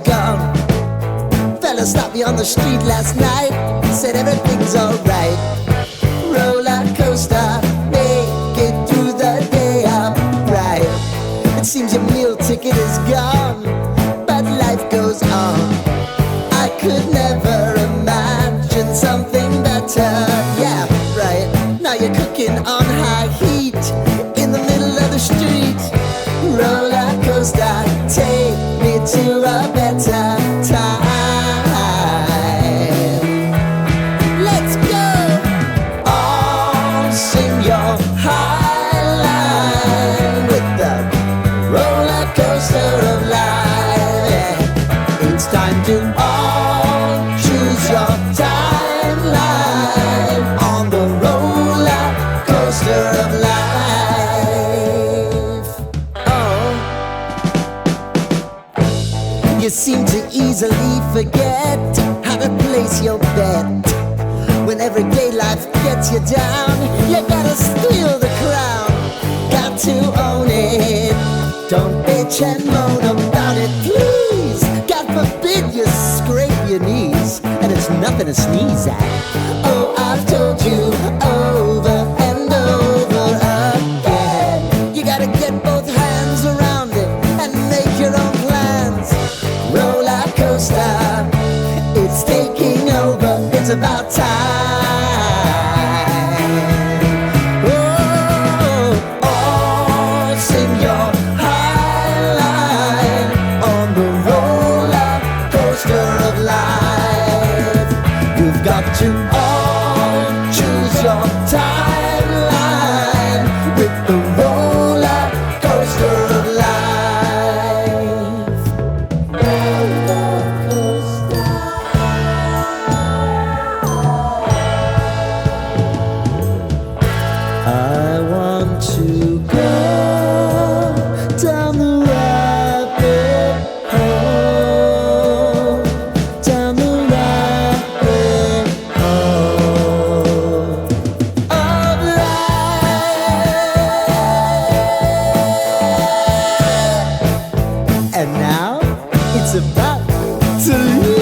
gone. Fella stopped me on the street last night, said everything's alright. Roller coaster, make it through the day upright. It seems your meal ticket is gone, but life goes on. I could never imagine something better. Yeah, right. Now you're cooking on high heat in the middle of the street. Roller coaster, take me to a better time. Let's go! All sing your high line with the roller coaster of life. Yeah. It's time to all choose your timeline on the roller coaster of life. Oh, you seem to easily forget how to place your bet. When everyday life gets you down, you gotta steal the crown. Got to own it. Don't bitch and moan about it, please. God forbid you scrape your knees, and it's nothing to sneeze at. Oh, I've told you over and over again, you gotta get both hands around it and make your own plans. Roller coaster, it's taking over, it's about time. Oh, all sing your high line on the roller coaster of life. You've got to all choose your timeline with the roller coaster of life. Roller coaster. I want to go down the rabbit hole, down the rabbit hole of life. And now it's about to leave.